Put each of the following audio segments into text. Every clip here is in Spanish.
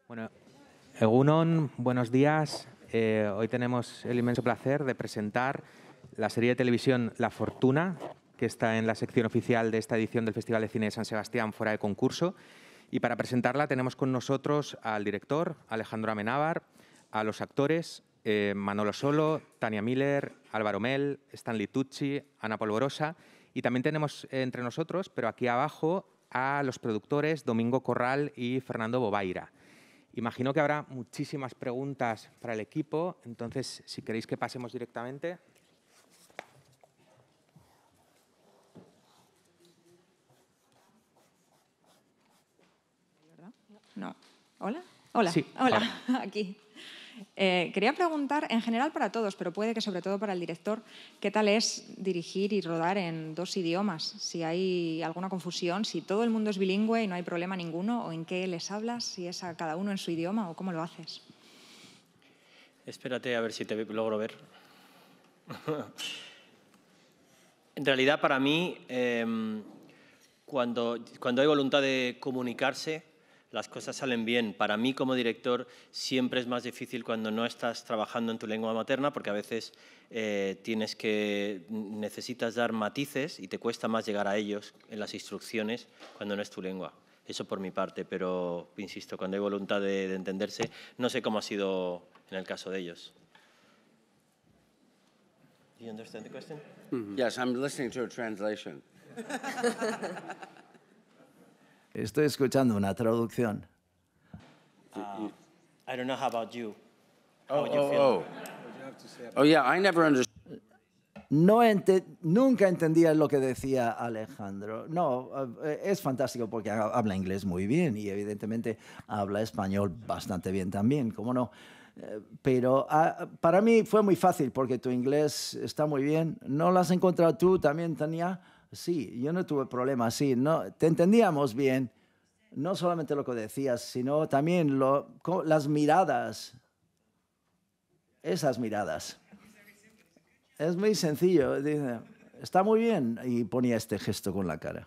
Bueno, Egunon, buenos días. Hoy tenemos el inmenso placer de presentar la serie de televisión La Fortuna, que está en la sección oficial de esta edición del Festival de Cine de San Sebastián, fuera de concurso. Y para presentarla tenemos con nosotros al director, Alejandro Amenábar, a los actores, Manolo Solo, Tania Miller, Álvaro Mel, Stanley Tucci, Ana Polvorosa. Y también tenemos entre nosotros, pero aquí abajo, a los productores Domingo Corral y Fernando Bobaira. Imagino que habrá muchísimas preguntas para el equipo, entonces, si queréis que pasemos directamente. No. ¿Hola? Hola. Sí, hola. Aquí. Quería preguntar, en general para todos, pero puede que sobre todo para el director, ¿qué tal es dirigir y rodar en dos idiomas? Si hay alguna confusión, si todo el mundo es bilingüe y no hay problema ninguno, o en qué les hablas, si es a cada uno en su idioma o cómo lo haces. Espérate a ver si te logro ver. En realidad, para mí, cuando hay voluntad de comunicarse, las cosas salen bien. Para mí, como director, siempre es más difícil cuando no estás trabajando en tu lengua materna, porque a veces necesitas dar matices y te cuesta más llegar a ellos en las instrucciones cuando no es tu lengua. Eso por mi parte, pero insisto, cuando hay voluntad de entenderse, no sé cómo ha sido en el caso de ellos. Do you understand the question? Yes, I'm listening to a translation. Estoy escuchando una traducción. I don't know how about you. How would you feel? Oh, yeah, I never understood. Nunca entendía lo que decía Alejandro. No, es fantástico porque habla inglés muy bien y evidentemente habla español bastante bien también, ¿cómo no? Pero para mí fue muy fácil porque tu inglés está muy bien. ¿No lo has encontrado tú también, Tania? Sí, yo no tuve problemas, sí. No, te entendíamos bien, no solamente lo que decías, sino también las miradas. Esas miradas. Es muy sencillo. Dice, está muy bien. Y ponía este gesto con la cara.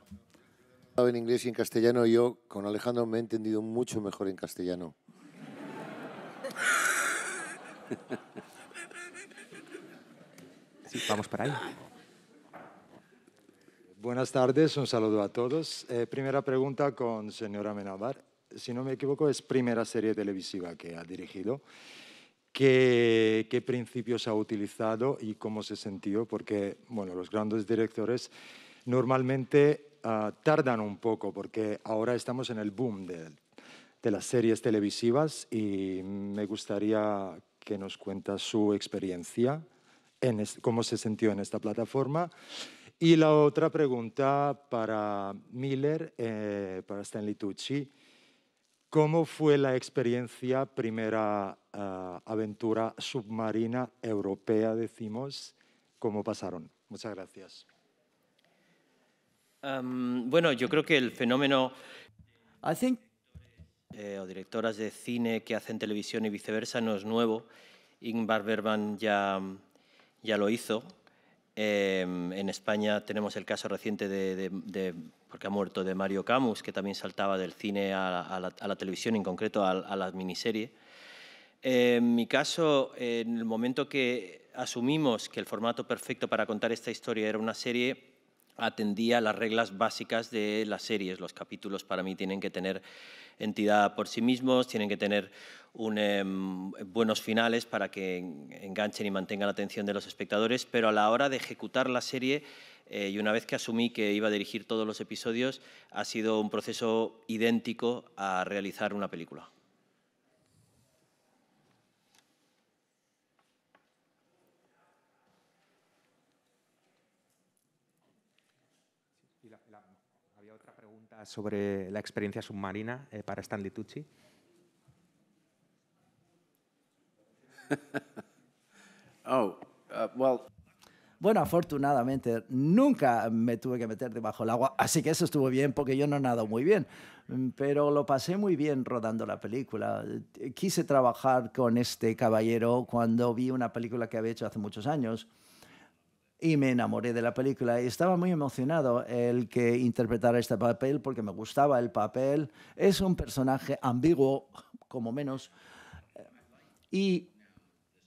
En inglés y en castellano, yo con Alejandro me he entendido mucho mejor en castellano. Sí, vamos para ahí. Buenas tardes, un saludo a todos. Primera pregunta con señora Amenábar. Si no me equivoco, es primera serie televisiva que ha dirigido. ¿Qué principios ha utilizado y cómo se sintió? Porque bueno, los grandes directores normalmente tardan un poco, porque ahora estamos en el boom de las series televisivas y me gustaría que nos cuente su experiencia, cómo se sintió en esta plataforma. Y la otra pregunta para Miller, para Stanley Tucci. ¿Cómo fue la experiencia, primera aventura submarina europea, decimos? ¿Cómo pasaron? Muchas gracias. Bueno, yo creo que el fenómeno I think o directoras de cine que hacen televisión y viceversa no es nuevo. Ingmar Bergman ya lo hizo. En España tenemos el caso reciente porque ha muerto, de Mario Camus, que también saltaba del cine a la televisión, en concreto a la miniserie. En mi caso, en el momento que asumimos que el formato perfecto para contar esta historia era una serie, atendía a las reglas básicas de las series. Los capítulos para mí tienen que tener entidad por sí mismos, tienen que tener buenos finales para que enganchen y mantengan la atención de los espectadores, pero a la hora de ejecutar la serie, y una vez que asumí que iba a dirigir todos los episodios, ha sido un proceso idéntico a realizar una película. Había otra pregunta sobre la experiencia submarina para Stanley Tucci. Bueno, afortunadamente nunca me tuve que meter debajo del agua, así que eso estuvo bien porque yo no nado muy bien, pero lo pasé muy bien rodando la película. Quise trabajar con este caballero cuando vi una película que había hecho hace muchos años y me enamoré de la película y estaba muy emocionado el que interpretara este papel porque me gustaba el papel. Es un personaje ambiguo, como menos. Y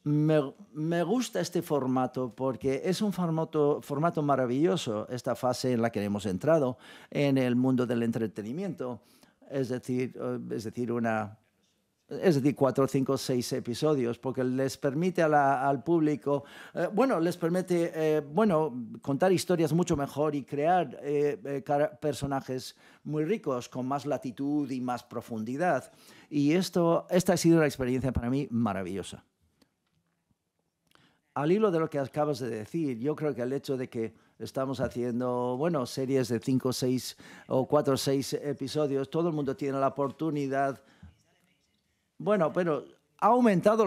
me gusta este formato porque es un formato maravilloso, esta fase en la que hemos entrado en el mundo del entretenimiento. Es decir, 4, 5, 6 episodios, porque les permite al público, les permite, contar historias mucho mejor y crear personajes muy ricos, con más latitud y más profundidad. Y esta ha sido una experiencia para mí maravillosa. Al hilo de lo que acabas de decir, yo creo que el hecho de que estamos haciendo, series de 5, 6 o 4 o 6 episodios, todo el mundo tiene la oportunidad. Pero ha aumentado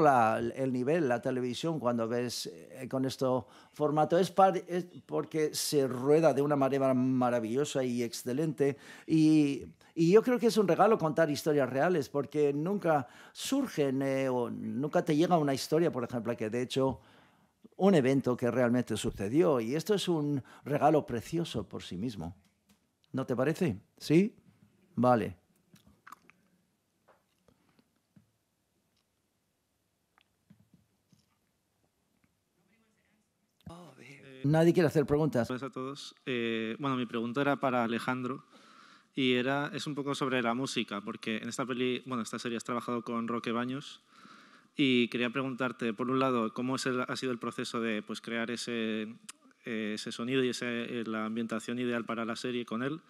el nivel, la televisión, cuando ves con este formato. Es porque se rueda de una manera maravillosa y excelente. Y yo creo que es un regalo contar historias reales, porque nunca surgen o nunca te llega una historia, por ejemplo, que de hecho un evento que realmente sucedió. Y esto es un regalo precioso por sí mismo. ¿No te parece? ¿Sí? Vale. Nadie quiere hacer preguntas. Buenas a todos. Mi pregunta era para Alejandro y es un poco sobre la música, porque en esta serie has trabajado con Roque Baños y quería preguntarte, por un lado, cómo ha sido el proceso de crear ese sonido y la ambientación ideal para la serie con él,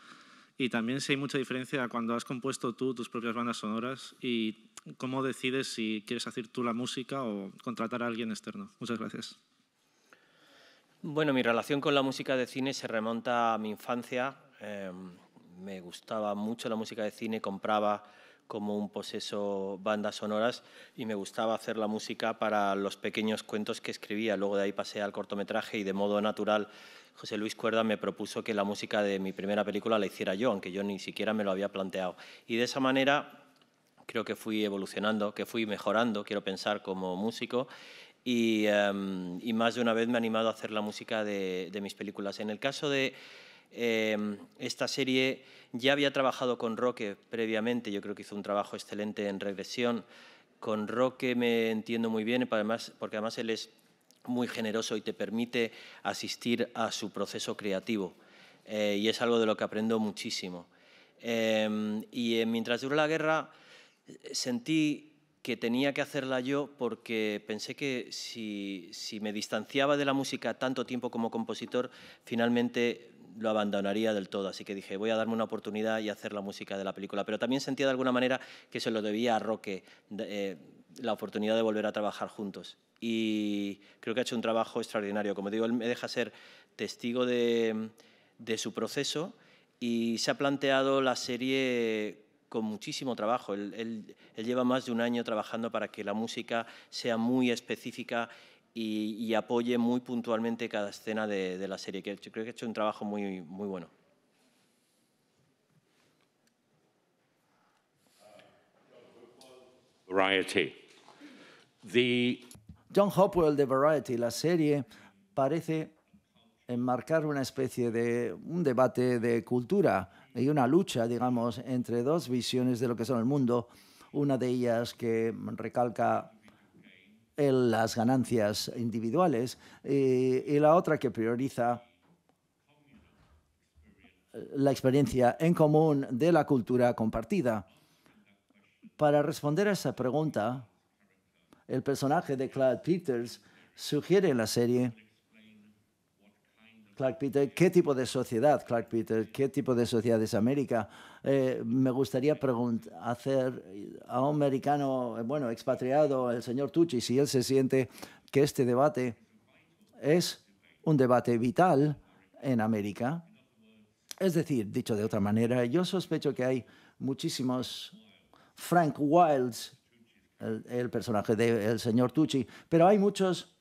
y también si hay mucha diferencia cuando has compuesto tú tus propias bandas sonoras y cómo decides si quieres hacer tú la música o contratar a alguien externo. Muchas gracias. Bueno, mi relación con la música de cine se remonta a mi infancia. Me gustaba mucho la música de cine, compraba como un poseso bandas sonoras y me gustaba hacer la música para los pequeños cuentos que escribía. Luego de ahí pasé al cortometraje y de modo natural José Luis Cuerda me propuso que la música de mi primera película la hiciera yo, aunque yo ni siquiera me lo había planteado. Y de esa manera creo que fui evolucionando, que fui mejorando, quiero pensar, como músico. Y más de una vez me he animado a hacer la música de mis películas. En el caso de esta serie, ya había trabajado con Roque previamente, yo creo que hizo un trabajo excelente en Regresión. Con Roque me entiendo muy bien, porque además él es muy generoso y te permite asistir a su proceso creativo. Y es algo de lo que aprendo muchísimo. Mientras duró la guerra, sentí que tenía que hacerla yo porque pensé que si me distanciaba de la música tanto tiempo como compositor, finalmente lo abandonaría del todo. Así que dije, voy a darme una oportunidad y hacer la música de la película. Pero también sentía de alguna manera que se lo debía a Roque, la oportunidad de volver a trabajar juntos. Y creo que ha hecho un trabajo extraordinario. Como digo, él me deja ser testigo de su proceso y se ha planteado la serie con muchísimo trabajo. Él lleva más de un año trabajando para que la música sea muy específica y apoye muy puntualmente cada escena de la serie. Yo creo que ha hecho un trabajo muy, muy bueno. Variety. John Hopwell de Variety, la serie, parece enmarcar una especie de un debate de cultura y una lucha, digamos, entre dos visiones de lo que son el mundo. Una de ellas que recalca las ganancias individuales y la otra que prioriza la experiencia en común de la cultura compartida. Para responder a esa pregunta, el personaje de Clark Peters sugiere en la serie Clark Peters, ¿qué tipo de sociedad, Clark Peters? ¿Qué tipo de sociedad es América? Me gustaría hacer a un americano, expatriado, el señor Tucci, si él se siente que este debate es un debate vital en América. Es decir, dicho de otra manera, yo sospecho que hay muchísimos Frank Wilds, el personaje del señor Tucci, pero hay muchos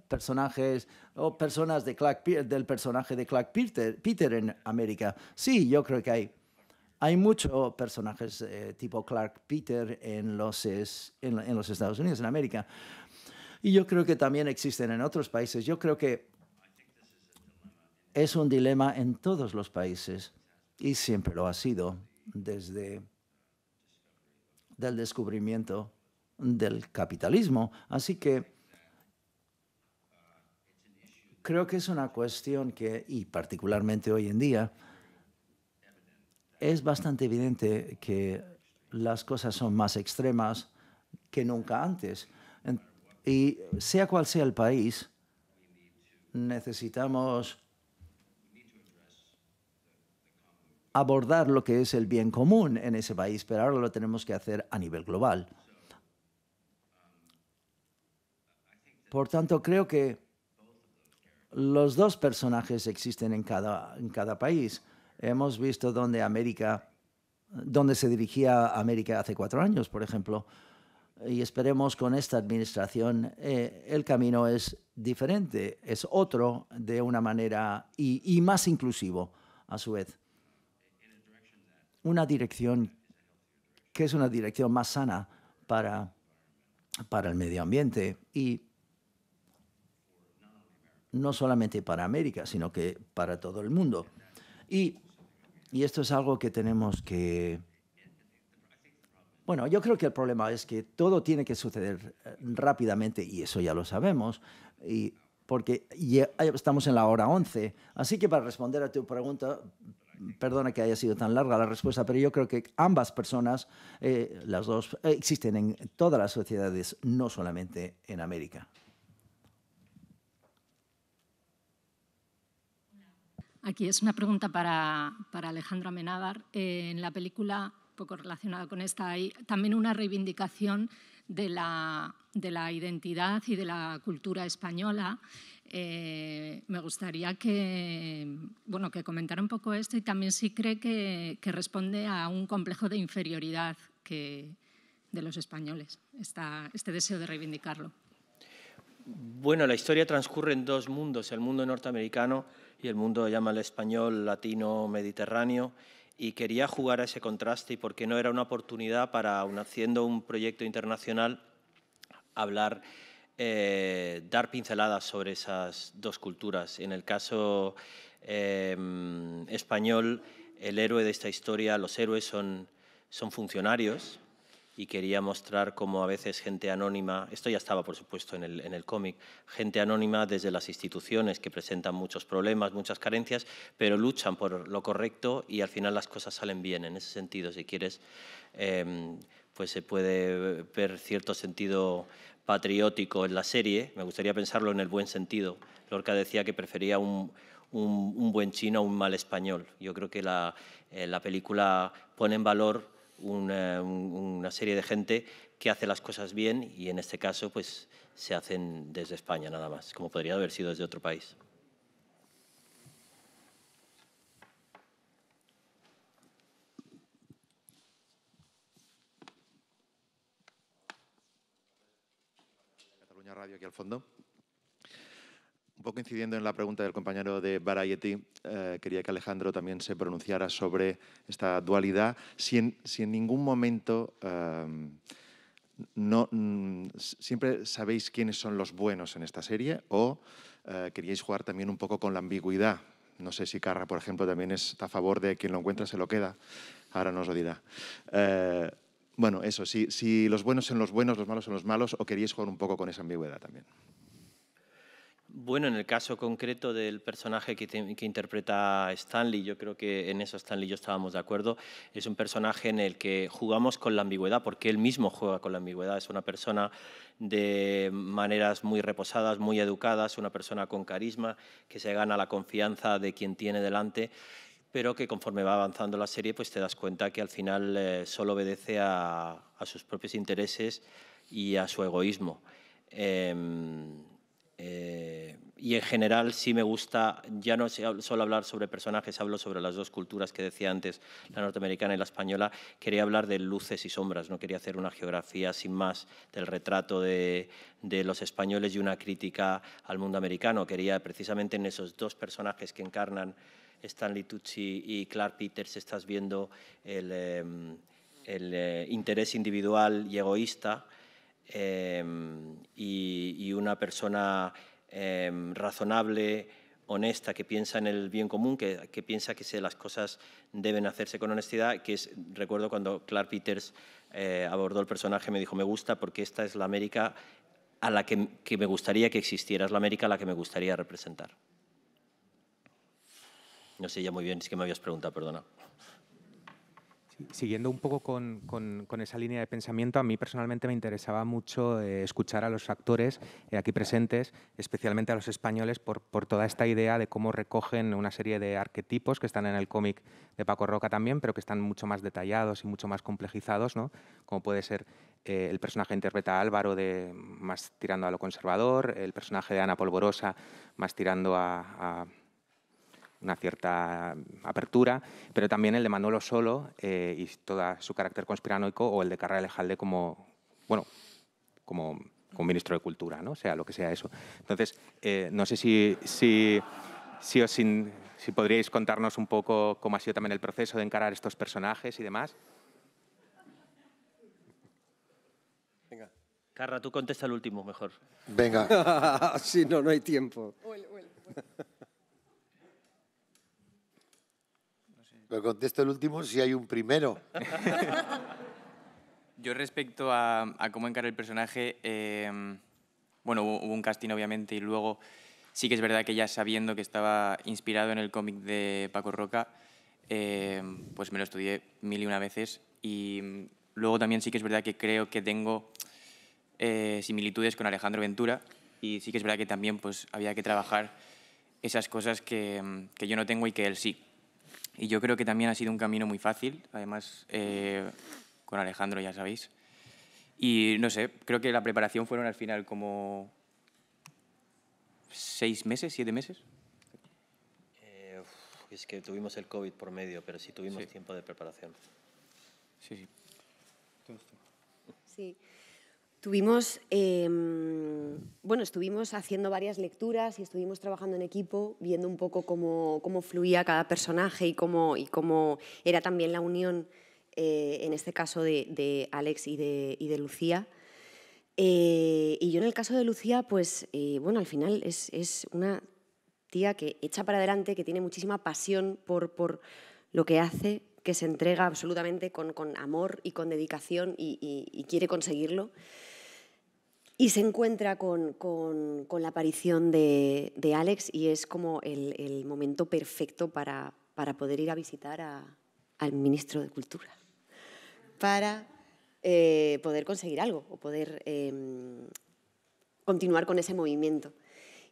personajes o personas del personaje de Clark Peter en América. Sí, yo creo que hay muchos personajes tipo Clark Peter en los Estados Unidos, en América. Y yo creo que también existen en otros países. Yo creo que es un dilema en todos los países y siempre lo ha sido. desde el descubrimiento del capitalismo. Así que creo que es una cuestión que, y particularmente hoy en día, es bastante evidente que las cosas son más extremas que nunca antes. Y sea cual sea el país, necesitamos abordar lo que es el bien común en ese país, pero ahora lo tenemos que hacer a nivel global. Por tanto, creo que los dos personajes existen en cada país. Hemos visto dónde se dirigía América hace 4 años, por ejemplo, y esperemos con esta administración el camino es diferente, es otro de una manera y más inclusivo a su vez. Una dirección que es una dirección más sana para el medio ambiente y no solamente para América, sino que para todo el mundo. Y esto es algo que tenemos que... Bueno, yo creo que el problema es que todo tiene que suceder rápidamente y eso ya lo sabemos, porque ya estamos en la hora 11. Así que para responder a tu pregunta, perdona que haya sido tan larga la respuesta, pero yo creo que ambas personas, las dos, existen en todas las sociedades, no solamente en América. Aquí es una pregunta para Alejandro Amenábar. En la película, poco relacionada con esta, hay también una reivindicación de la identidad y de la cultura española. Me gustaría que comentara un poco esto y también si cree que responde a un complejo de inferioridad de los españoles, este deseo de reivindicarlo. Bueno, la historia transcurre en dos mundos, el mundo norteamericano y el mundo, llámale español, latino, mediterráneo, y quería jugar a ese contraste y porque no era una oportunidad para, aun haciendo un proyecto internacional, hablar, dar pinceladas sobre esas dos culturas. En el caso español, el héroe de esta historia, los héroes son funcionarios, y quería mostrar cómo a veces gente anónima, esto ya estaba por supuesto en el cómic, gente anónima desde las instituciones que presentan muchos problemas, muchas carencias, pero luchan por lo correcto y al final las cosas salen bien. En ese sentido, si quieres, pues se puede ver cierto sentido patriótico en la serie. Me gustaría pensarlo en el buen sentido. Lorca decía que prefería un buen chino a un mal español. Yo creo que la película pone en valor una serie de gente que hace las cosas bien y en este caso pues se hacen desde España nada más, como podría haber sido desde otro país. Cataluña Radio aquí al fondo. Un poco incidiendo en la pregunta del compañero de Variety, quería que Alejandro también se pronunciara sobre esta dualidad. Si en ningún momento siempre sabéis quiénes son los buenos en esta serie o queríais jugar también un poco con la ambigüedad. No sé si Carra, por ejemplo, también está a favor de quien lo encuentra se lo queda. Ahora nos lo dirá. Bueno, eso, si los buenos son los buenos, los malos son los malos, o queríais jugar un poco con esa ambigüedad también. Bueno, en el caso concreto del personaje que interpreta Stanley, yo creo que en eso Stanley y yo estábamos de acuerdo, es un personaje en el que jugamos con la ambigüedad, porque él mismo juega con la ambigüedad. Es una persona de maneras muy reposadas, muy educadas, una persona con carisma, que se gana la confianza de quien tiene delante, pero que conforme va avanzando la serie pues te das cuenta que al final solo obedece a sus propios intereses y a su egoísmo. Y en general sí me gusta, ya no solo hablar sobre personajes, hablo sobre las dos culturas que decía antes, la norteamericana y la española. Quería hablar de luces y sombras, no quería hacer una geografía sin más del retrato de los españoles y una crítica al mundo americano. Quería precisamente en esos dos personajes que encarnan Stanley Tucci y Clark Peters estás viendo el interés individual y egoísta, y una persona razonable, honesta, que piensa en el bien común, que piensa que las cosas deben hacerse con honestidad, recuerdo cuando Clark Peters abordó el personaje, me dijo, me gusta porque esta es la América a la que me gustaría que existiera, es la América a la que me gustaría representar. No sé ya muy bien, es que me habías preguntado, perdona. Siguiendo un poco con esa línea de pensamiento, a mí personalmente me interesaba mucho escuchar a los actores aquí presentes, especialmente a los españoles, por toda esta idea de cómo recogen una serie de arquetipos que están en el cómic de Paco Roca también, pero que están mucho más detallados y mucho más complejizados, ¿no? Como puede ser el personaje que interpreta a Álvaro, más tirando a lo conservador, el personaje de Ana Polvorosa, más tirando a una cierta apertura, pero también el de Manolo Solo y todo su carácter conspiranoico, o el de Carra Elejalde como ministro de Cultura, ¿no? Sea lo que sea eso. Entonces, no sé si podríais contarnos un poco cómo ha sido también el proceso de encarar estos personajes y demás. Venga. Carra, tú contesta el último mejor. Venga. Sí, no hay tiempo. Pero contesto el último si hay un primero. Yo respecto a cómo encara el personaje, bueno, hubo un casting obviamente y luego sí que es verdad que ya sabiendo que estaba inspirado en el cómic de Paco Roca, pues me lo estudié 1001 veces y luego también sí que es verdad que creo que tengo similitudes con Alejandro Ventura y sí que es verdad que también pues había que trabajar esas cosas que yo no tengo y que él sí. Y yo creo que también ha sido un camino muy fácil, además con Alejandro, ya sabéis. Y no sé, creo que la preparación fueron al final como 6 meses, 7 meses. Es que tuvimos el COVID por medio, pero sí tuvimos tiempo de preparación. Sí. Sí. Tuvimos, estuvimos haciendo varias lecturas y estuvimos trabajando en equipo, viendo un poco cómo fluía cada personaje y cómo era también la unión, en este caso de Alex y de Lucía. Y yo en el caso de Lucía, pues, al final es una tía que echa para adelante, que tiene muchísima pasión por lo que hace, que se entrega absolutamente con amor y con dedicación y quiere conseguirlo. Y se encuentra con la aparición de Alex y es como el momento perfecto para poder ir a visitar al ministro de Cultura, para poder conseguir algo o poder continuar con ese movimiento.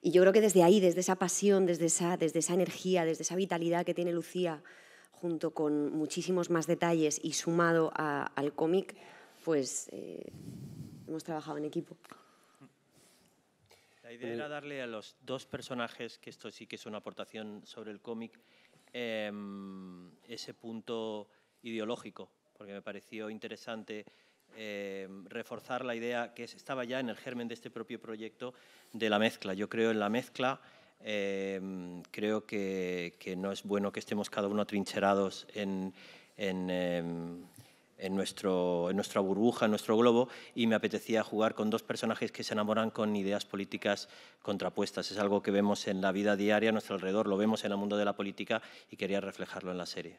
Y yo creo que desde ahí, desde esa pasión, desde esa energía, desde esa vitalidad que tiene Lucía, junto con muchísimos más detalles y sumado al cómic, pues hemos trabajado en equipo. La idea era darle a los dos personajes, que esto sí que es una aportación sobre el cómic, ese punto ideológico, porque me pareció interesante reforzar la idea que estaba ya en el germen de este propio proyecto de la mezcla. Yo creo en la mezcla, creo que no es bueno que estemos cada uno atrincherados en nuestra burbuja, en nuestro globo, y me apetecía jugar con dos personajes que se enamoran con ideas políticas contrapuestas. Es algo que vemos en la vida diaria a nuestro alrededor, lo vemos en el mundo de la política y quería reflejarlo en la serie.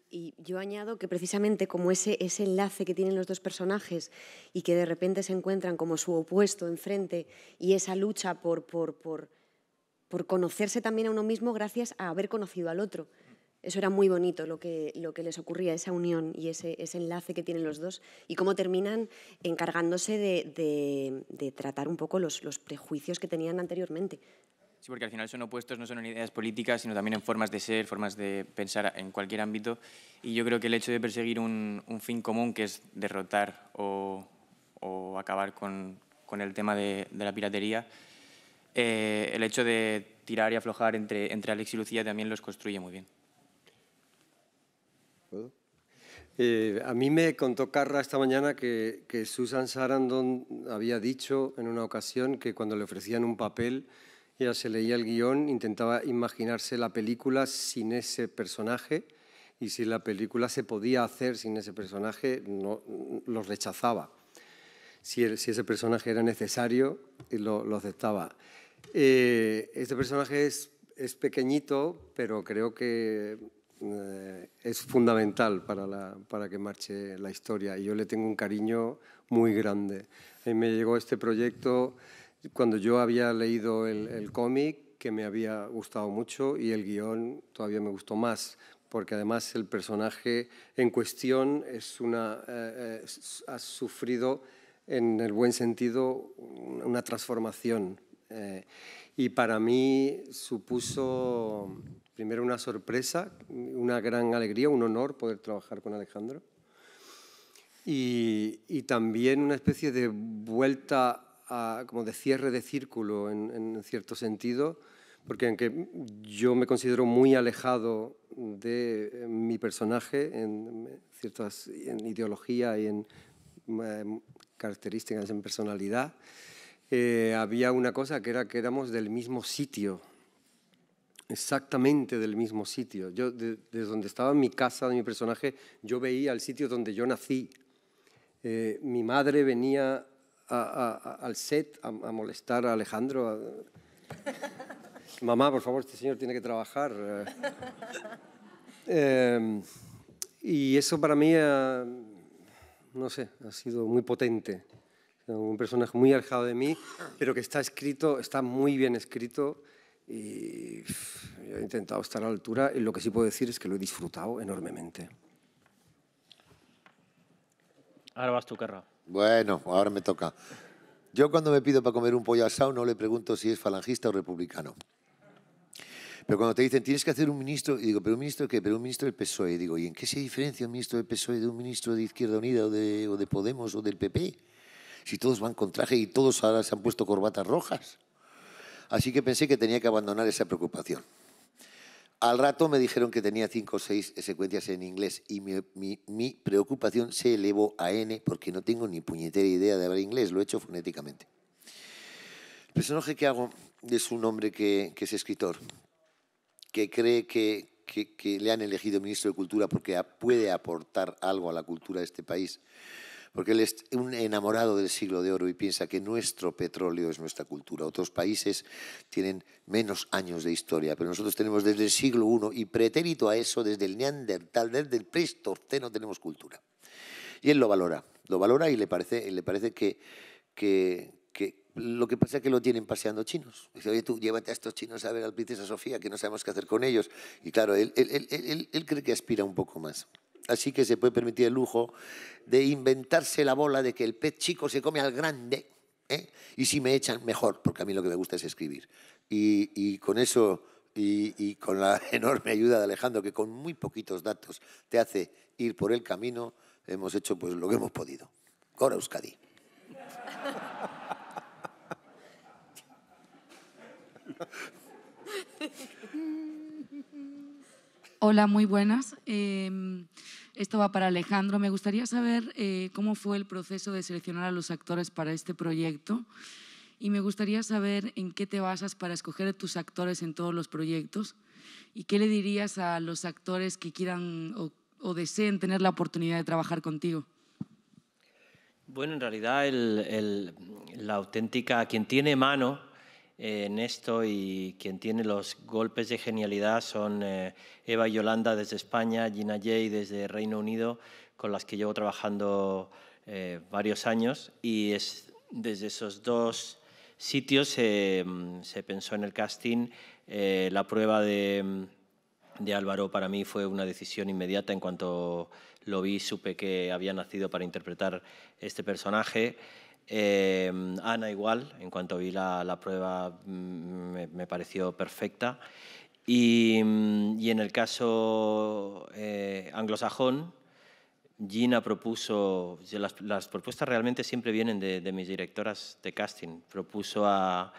Y yo añado que precisamente como ese enlace que tienen los dos personajes y que de repente se encuentran como su opuesto enfrente y esa lucha por conocerse también a uno mismo gracias a haber conocido al otro. Eso era muy bonito lo que les ocurría, esa unión y ese enlace que tienen los dos y cómo terminan encargándose de tratar un poco los prejuicios que tenían anteriormente. Sí, porque al final son opuestos no solo en ideas políticas, sino también en formas de ser, formas de pensar en cualquier ámbito. Y yo creo que el hecho de perseguir un fin común, que es derrotar o acabar con el tema de la piratería, el hecho de tirar y aflojar entre Alex y Lucía también los construye muy bien. ¿Puedo? A mí me contó Carra esta mañana que Susan Sarandon había dicho en una ocasión que cuando le ofrecían un papel, ella se leía el guión, intentaba imaginarse la película sin ese personaje y si la película se podía hacer sin ese personaje, no, los rechazaba. Si ese personaje era necesario, lo aceptaba. Este personaje es pequeñito, pero creo que es fundamental para que marche la historia, y yo le tengo un cariño muy grande. A mí me llegó este proyecto cuando yo había leído el cómic, que me había gustado mucho, y el guión todavía me gustó más, porque además el personaje en cuestión ha sufrido, en el buen sentido, una transformación. Y para mí supuso primero una sorpresa, una gran alegría, un honor poder trabajar con Alejandro. Y también una especie de vuelta, como de cierre de círculo en cierto sentido, porque aunque yo me considero muy alejado de mi personaje en ideología y en características, en personalidad, había una cosa que era que éramos del mismo sitio, exactamente del mismo sitio. Yo, desde donde estaba mi casa de mi personaje, yo veía el sitio donde yo nací. Mi madre venía al set a molestar a Alejandro. Mamá, por favor, este señor tiene que trabajar. Y eso para mí, no sé, ha sido muy potente. Un personaje muy alejado de mí, pero que está escrito, está muy bien escrito, y yo he intentado estar a la altura, y lo que sí puedo decir es que lo he disfrutado enormemente. Ahora vas tú, Carra. Bueno, ahora me toca. Yo cuando me pido para comer un pollo asado no le pregunto si es falangista o republicano. Pero cuando te dicen, tienes que hacer un ministro, y digo, ¿pero un ministro qué? Pero un ministro del PSOE. Y digo, ¿y en qué se diferencia un ministro del PSOE de un ministro de Izquierda Unida o de Podemos o del PP? Si todos van con traje y todos ahora se han puesto corbatas rojas. Así que pensé que tenía que abandonar esa preocupación. Al rato me dijeron que tenía 5 o 6 secuencias en inglés, y mi preocupación se elevó a N, porque no tengo ni puñetera idea de hablar inglés, lo he hecho fonéticamente. El personaje que hago es un hombre que es escritor, que cree que le han elegido ministro de Cultura porque puede aportar algo a la cultura de este país, porque él es un enamorado del siglo de oro y piensa que nuestro petróleo es nuestra cultura. Otros países tienen menos años de historia, pero nosotros tenemos desde el siglo I, y pretérito a eso, desde el Neandertal, desde el Pleistoceno tenemos cultura. Y él lo valora y le parece que lo que pasa es que lo tienen paseando chinos. Dice, oye, tú llévate a estos chinos a ver a la princesa Sofía, que no sabemos qué hacer con ellos. Y claro, él cree que aspira un poco más. Así que se puede permitir el lujo de inventarse la bola de que el pez chico se come al grande, y si me echan, mejor, porque a mí lo que me gusta es escribir. Y con eso, y con la enorme ayuda de Alejandro, que con muy poquitos datos te hace ir por el camino, hemos hecho pues lo que hemos podido. Gora Euskadi. Hola, muy buenas. Esto va para Alejandro. Me gustaría saber cómo fue el proceso de seleccionar a los actores para este proyecto, y me gustaría saber en qué te basas para escoger tus actores en todos los proyectos, y qué le dirías a los actores que quieran o deseen tener la oportunidad de trabajar contigo. Bueno, en realidad la auténtica, quien tiene mano en esto y quien tiene los golpes de genialidad son Eva y Yolanda desde España, Gina Jay desde Reino Unido, con las que llevo trabajando varios años, y desde esos dos sitios se pensó en el casting. La prueba de Álvaro para mí fue una decisión inmediata. En cuanto lo vi, supe que había nacido para interpretar este personaje. Ana igual, en cuanto vi la prueba me pareció perfecta. Y en el caso anglosajón, Gina propuso, las propuestas realmente siempre vienen de mis directoras de casting, propuso a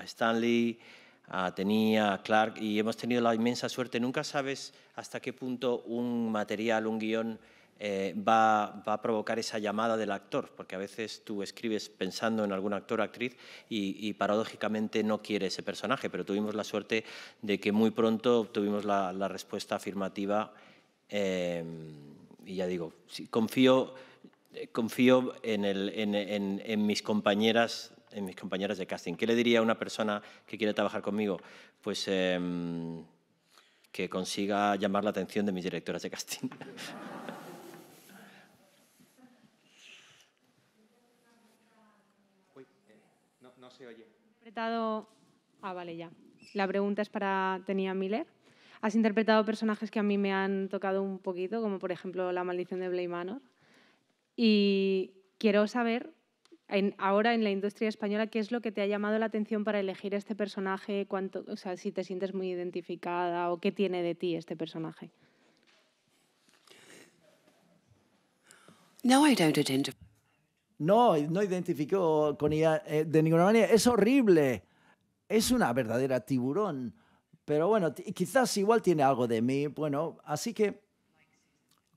Stanley, a Tenia, a Clark, y hemos tenido la inmensa suerte. Nunca sabes hasta qué punto un material, un guión, va a provocar esa llamada del actor, porque a veces tú escribes pensando en algún actor o actriz y paradójicamente no quiere ese personaje, pero tuvimos la suerte de que muy pronto obtuvimos la respuesta afirmativa, y ya digo, confío en mis compañeras compañeras de casting. ¿Qué le diría a una persona que quiere trabajar conmigo? Pues que consiga llamar la atención de mis directoras de casting. No se oye. Vale, ya. La pregunta es para Tenia Miller. Has interpretado personajes que a mí me han tocado un poquito, como por ejemplo La maldición de Bly Manor. Y quiero saber, ahora en la industria española, ¿qué es lo que te ha llamado la atención para elegir este personaje? Si te sientes muy identificada o qué tiene de ti este personaje. No identifico con ella de ninguna manera. Es horrible. Es una verdadera tiburón. Pero bueno, quizás igual tiene algo de mí. Bueno, así que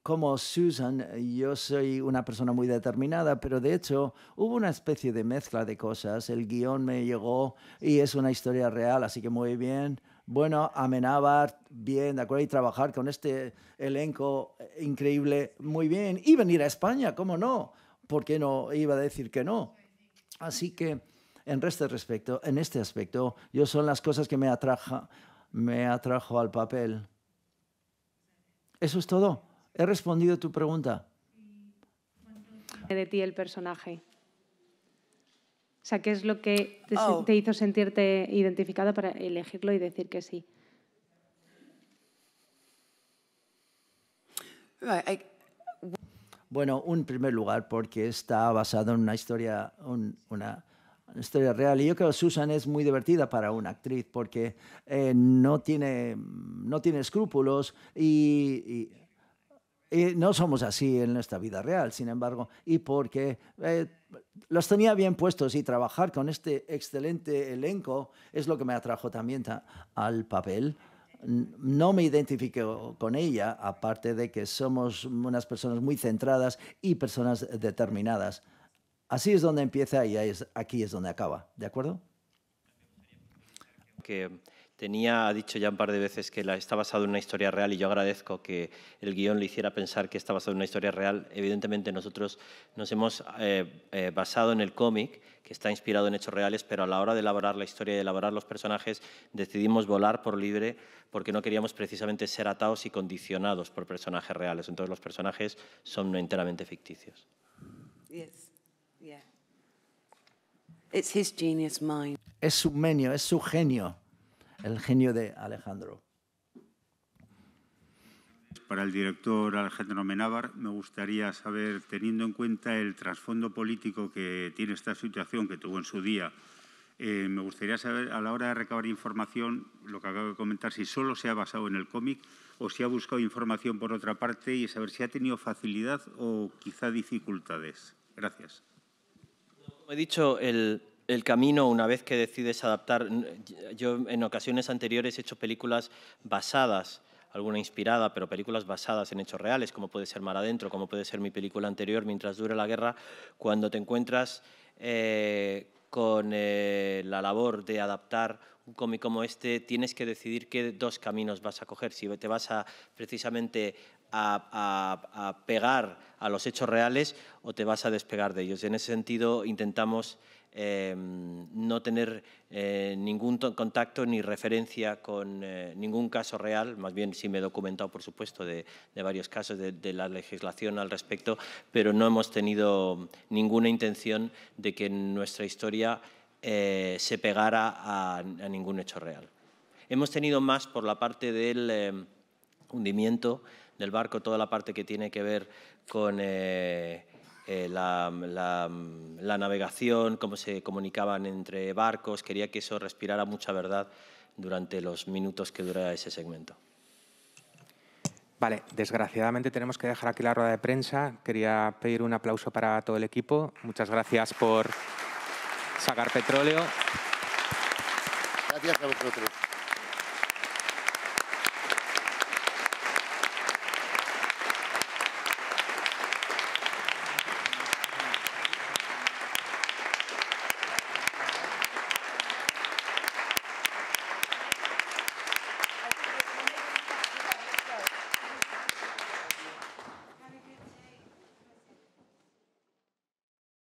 como Susan, yo soy una persona muy determinada, pero de hecho hubo una especie de mezcla de cosas. El guión me llegó y es una historia real, así que muy bien. Bueno, Amenábar, bien, de acuerdo, y trabajar con este elenco increíble, muy bien. Y venir a España, ¿cómo no? ¿Por qué no iba a decir que no? Así que en este aspecto, yo son las cosas que me atrajo al papel. Eso es todo. ¿He respondido tu pregunta? De ti el personaje. O sea, ¿qué es lo que te hizo sentirte identificada para elegirlo y decir que sí? Bueno, en primer lugar, porque está basado en una historia, una real. Y yo creo que Susan es muy divertida para una actriz porque no tiene escrúpulos y no somos así en nuestra vida real, sin embargo, y porque los tenía bien puestos y trabajar con este excelente elenco es lo que me atrajo también al papel. No me identifico con ella, aparte de que somos unas personas muy centradas y personas determinadas. Así es donde empieza y aquí es donde acaba, ¿de acuerdo? Que ha dicho ya un par de veces que está basado en una historia real y yo agradezco que el guión le hiciera pensar que está basado en una historia real. Evidentemente nosotros nos hemos basado en el cómic, que está inspirado en hechos reales, pero a la hora de elaborar la historia y de elaborar los personajes decidimos volar por libre porque no queríamos precisamente ser atados y condicionados por personajes reales. Entonces los personajes son enteramente ficticios. Yes. Yeah. It's his genius mind. Es su genio, el genio de Alejandro. Para el director Alejandro Amenábar, me gustaría saber, teniendo en cuenta el trasfondo político que tiene esta situación que tuvo en su día, me gustaría saber, a la hora de recabar información, lo que acabo de comentar, si solo se ha basado en el cómic o si ha buscado información por otra parte y saber si ha tenido facilidad o quizá dificultades. Gracias. Como he dicho, el camino, una vez que decides adaptar, yo en ocasiones anteriores he hecho películas basadas, alguna inspirada, pero películas basadas en hechos reales, como puede ser Mar Adentro, como puede ser mi película anterior, Mientras dure la guerra. Cuando te encuentras con la labor de adaptar un cómic como este, tienes que decidir qué dos caminos vas a coger. Si te vas precisamente a pegar a los hechos reales o te vas a despegar de ellos. En ese sentido, intentamos no tener ningún contacto ni referencia con ningún caso real, más bien sí me he documentado, por supuesto, de varios casos de la legislación al respecto, pero no hemos tenido ninguna intención de que nuestra historia se pegara a ningún hecho real. Hemos tenido más por la parte del hundimiento del barco, toda la parte que tiene que ver con la navegación, cómo se comunicaban entre barcos. Quería que eso respirara mucha verdad durante los minutos que dura ese segmento. Vale, desgraciadamente tenemos que dejar aquí la rueda de prensa. Quería pedir un aplauso para todo el equipo. Muchas gracias por sacar petróleo. Gracias a vosotros.